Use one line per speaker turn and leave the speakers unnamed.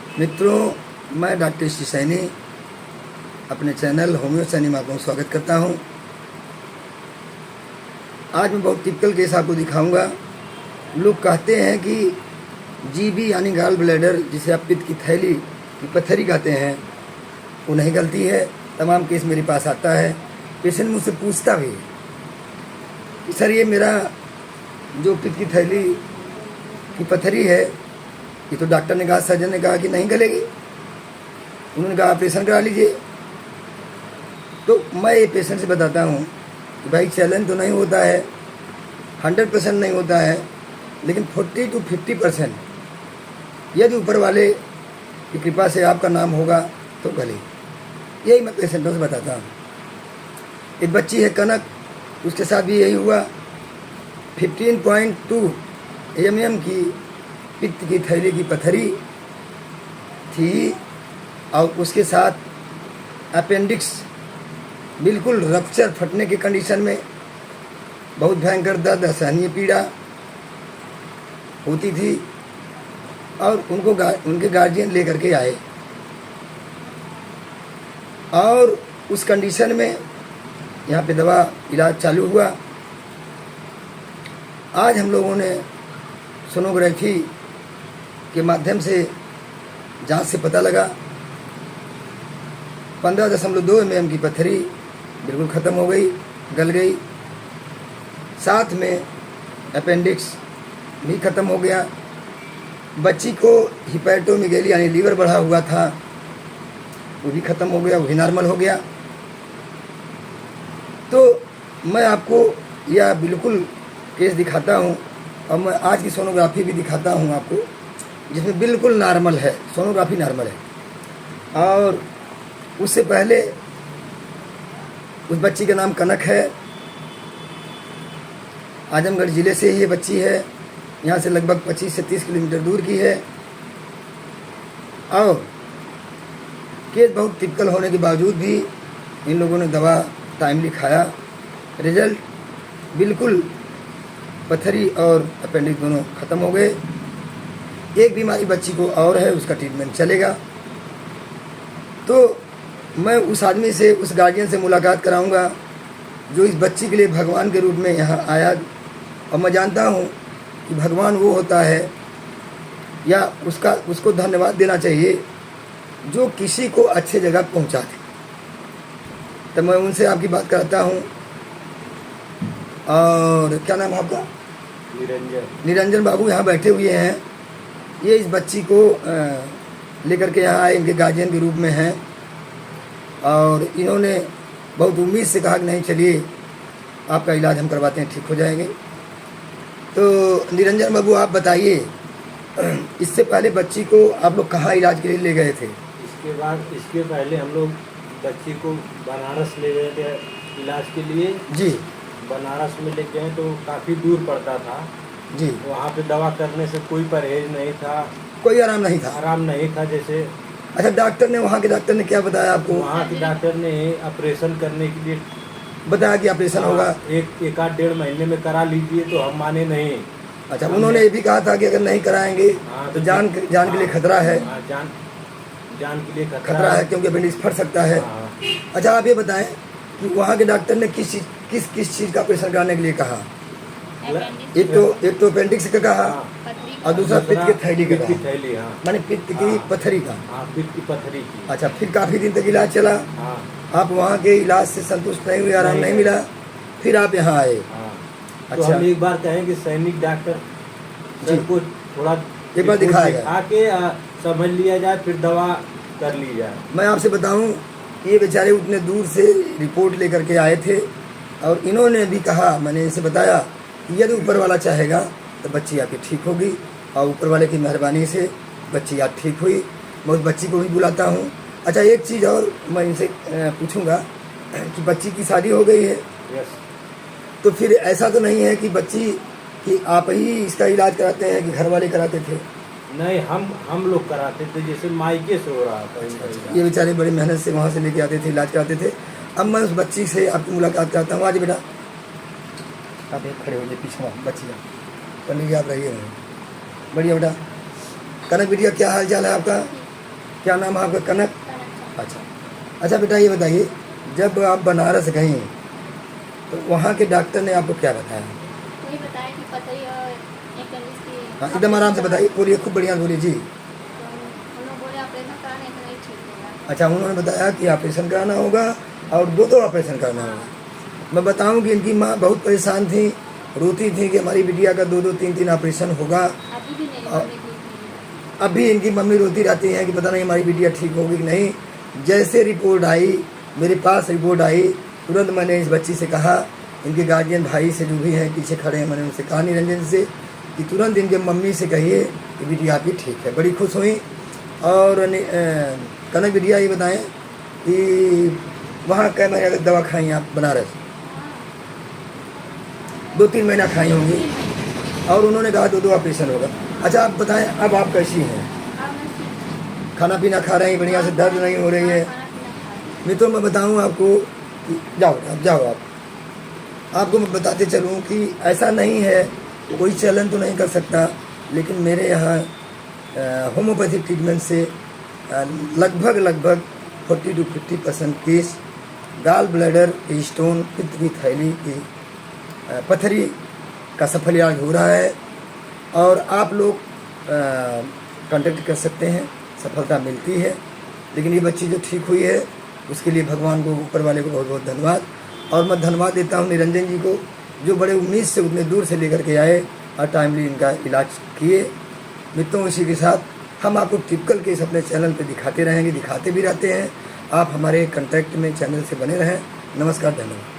मित्रों, मैं डॉक्टर श्री सैनी अपने चैनल होम्यो सैनी में आपका स्वागत करता हूं। आज मैं बहुत टिपिकल केस आपको दिखाऊंगा। लोग कहते हैं कि जीबी यानी गाल ब्लैडर, जिसे आप पित्त की थैली की पत्थरी कहते हैं, वो नहीं गलती है। तमाम केस मेरे पास आता है। पेशेंट मुझसे पूछता भी कि सर, ये मेरा जो पित्त की थैली की पत्थरी है, ये तो डॉक्टर ने कहा, सर्जन ने कहा कि नहीं गलेगी। उन्होंने कहा ऑपरेशन करा लीजिए। तो मैं ये पेशेंट से बताता हूँ कि भाई, चैलेंज तो नहीं होता है, 100% नहीं होता है, लेकिन 40 to 50% यदि ऊपर वाले की कृपा से आपका नाम होगा तो गले। यही मैं पेशेंटों से बताता हूँ। एक बच्ची है कनक, उसके साथ भी यही हुआ। 15.2 mm की पित्त की थैली की पत्थरी थी और उसके साथ अपेंडिक्स बिल्कुल रप्चर, फटने की कंडीशन में, बहुत भयंकर दर्द, असहनीय पीड़ा होती थी। और उनके गार्जियन लेकर के आए और उस कंडीशन में यहाँ पे दवा इलाज चालू हुआ। आज हम लोगों ने सोनोग्राफी के माध्यम से जांच से पता लगा 15.2 mm की पत्थरी बिल्कुल ख़त्म हो गई, गल गई। साथ में अपेंडिक्स भी ख़त्म हो गया। बच्ची को हिपैटोमीगेली यानी लीवर बढ़ा हुआ था, वो भी ख़त्म हो गया, वो भी नॉर्मल हो गया। तो मैं आपको यह बिल्कुल केस दिखाता हूँ और मैं आज की सोनोग्राफी भी दिखाता हूँ आपको, जिसमें बिल्कुल नॉर्मल है, सोनोग्राफी नॉर्मल है। और उससे पहले उस बच्ची का नाम कनक है। आजमगढ़ ज़िले से ही ये बच्ची है, यहाँ से लगभग 25 से 30 किलोमीटर दूर की है। और केस बहुत टिपिकल होने के बावजूद भी इन लोगों ने दवा टाइमली खाया। रिजल्ट बिल्कुल, पत्थरी और अपेंडिक्स दोनों ख़त्म हो गए। एक बीमारी बच्ची को और है, उसका ट्रीटमेंट चलेगा। तो मैं उस आदमी से, उस गार्जियन से मुलाकात कराऊंगा जो इस बच्ची के लिए भगवान के रूप में यहाँ आया। और मैं जानता हूँ कि भगवान वो होता है, या उसको धन्यवाद देना चाहिए जो किसी को अच्छे जगह पहुँचा दे। तो मैं उनसे आपकी बात कराता हूँ। और क्या नाम है आपका? निरंजन बाबू यहाँ बैठे हुए हैं। ये इस बच्ची को लेकर के यहाँ आए, इनके गार्जियन के रूप में हैं। और इन्होंने बहुत उम्मीद से कहा कि नहीं, चलिए आपका इलाज हम करवाते हैं, ठीक हो जाएंगे। तो निरंजन बाबू, आप बताइए, इससे पहले बच्ची को आप लोग कहाँ इलाज के लिए ले गए थे?
इसके पहले हम लोग बच्ची को बनारस ले गए थे इलाज के लिए
जी।
बनारस में ले गए तो काफ़ी दूर पड़ता था
जी।
वहाँ पे दवा करने से कोई परहेज नहीं था,
कोई आराम नहीं था?
आराम नहीं था। जैसे
अच्छा, डॉक्टर ने, वहाँ के डॉक्टर ने क्या बताया आपको?
वहाँ के डॉक्टर ने ऑपरेशन करने के लिए
बताया कि ऑपरेशन होगा,
एक आध 1.5 महीने में करा लीजिए, तो हम माने नहीं।
अच्छा, उन्होंने ये भी कहा था कि अगर नहीं कराएंगे तो जान के लिए खतरा है।
जान के लिए
खतरा है, क्योंकि अपेंडिक्स फट सकता है। अच्छा, आप ये बताएं कि वहाँ के डॉक्टर ने किस चीज़ का ऑपरेशन कराने के लिए कहा? एक तो अपेंडिक्स का कहा और दूसरा पित्त की थैली का कहा, माने पित्त की पत्थरी का।
पित्त की पत्थरी की।
अच्छा, फिर काफ़ी दिन तक इलाज चला। आप वहाँ के इलाज से संतुष्ट नहीं हुए, आराम नहीं मिला, फिर आप यहाँ आए।
तो हम एक बार कहें कि सैनिक डॉक्टर सर को थोड़ा
एक बार दिखाएगा,
आके समझ लिया जाए, फिर दवा कर ली जाए।
मैं आपसे बताऊं, ये बेचारे उतने दूर से रिपोर्ट लेकर के आए थे और इन्होंने भी कहा, मैंने इनसे बताया कि यदि ऊपर वाला चाहेगा तो बच्ची आपकी ठीक होगी। और ऊपर वाले की मेहरबानी से बच्ची आज ठीक हुई। मैं उस बच्ची को भी बुलाता हूँ। अच्छा, एक चीज़ और मैं इनसे पूछूंगा कि बच्ची की शादी हो गई है?
यस।
तो फिर ऐसा तो नहीं है कि बच्ची कि आप ही इसका इलाज कराते हैं कि घर वाले कराते थे?
नहीं, हम लोग कराते थे, जैसे मायके से हो रहा था।
ये बेचारे बड़ी मेहनत से वहाँ से लेके आते थे, इलाज कराते थे। अब मैं उस बच्ची से आपकी मुलाकात करता हूँ। आज बेटा, आप एक खड़े हो जाइए, पीछे बच्ची का पंडित जी आप रहिए। बढ़िया बेटा। कनक बिटिया, क्या हाल चाल है आपका? क्या नाम है आपका? कनक।
कनक।
अच्छा अच्छा बेटा, ये बताइए, जब आप बनारस गई तो वहाँ के डॉक्टर ने आपको क्या बताया?
वही बताया कि पथरी और एक इसकी।
हाँ एकदम आराम से बताइए, बोलिए, खूब बढ़िया बोलिए जी।
तो हम लोग बोले ऑपरेशन कराने तो नहीं ठीक होगा।
अच्छा, उन्होंने बताया कि ऑपरेशन कराना होगा और दो ऑपरेशन करना होगा। मैं बताऊं कि इनकी माँ बहुत परेशान थी, रोती थी कि हमारी बिटिया का 2-2, 3-3 ऑपरेशन होगा।
अभी भी नहीं
और
मम्मी ठीक नहीं है।
अभी इनकी मम्मी रोती रहती है कि पता नहीं हमारी बिटिया ठीक होगी कि नहीं। जैसे रिपोर्ट आई, मेरे पास रिपोर्ट आई, तुरंत मैंने इस बच्ची से कहा, इनके गार्जियन भाई से जो भी हैं पीछे खड़े हैं, मैंने उनसे कहा निरंजन से कि तुरंत इनके मम्मी से कहिए कि बिटिया आपकी ठीक है। बड़ी खुश हुई। और कनक बिटिया ये बताएं कि वहाँ कै महीने तक दवा खाई आप बनारस? 2-3 महीना खाई होंगी और उन्होंने कहा 2 ऑपरेशन होगा। अच्छा आप बताएं, अब आप कैसी हैं?
अब मैं ठीक हूँ।
खाना पीना खा रही हैं बढ़िया से, दर्द नहीं हो रही है?
खाना पीना खा रही हूँ।
नहीं तो मैं बताऊं आपको कि जाओ आप आपको मैं बताते चलूं कि ऐसा नहीं है, कोई चलन तो नहीं कर सकता, लेकिन मेरे यहाँ होम्योपैथिक ट्रीटमेंट से लगभग 40 to 50% केस गाल ब्लैडर की स्टोन, पित्त की थैली की पथरी का सफल इलाज हो रहा है। और आप लोग कांटेक्ट कर सकते हैं, सफलता मिलती है। लेकिन ये बच्ची जो ठीक हुई है उसके लिए भगवान को, ऊपर वाले को बहुत बहुत धन्यवाद। और मैं धन्यवाद देता हूँ निरंजन जी को, जो बड़े उम्मीद से उतने दूर से लेकर के आए और टाइमली इनका इलाज किए। मित्रों, इसी के साथ हम आपको टिपिकल केस अपने चैनल पे दिखाते रहेंगे, दिखाते भी रहते हैं। आप हमारे कांटेक्ट में चैनल से बने रहें। नमस्कार, धन्यवाद।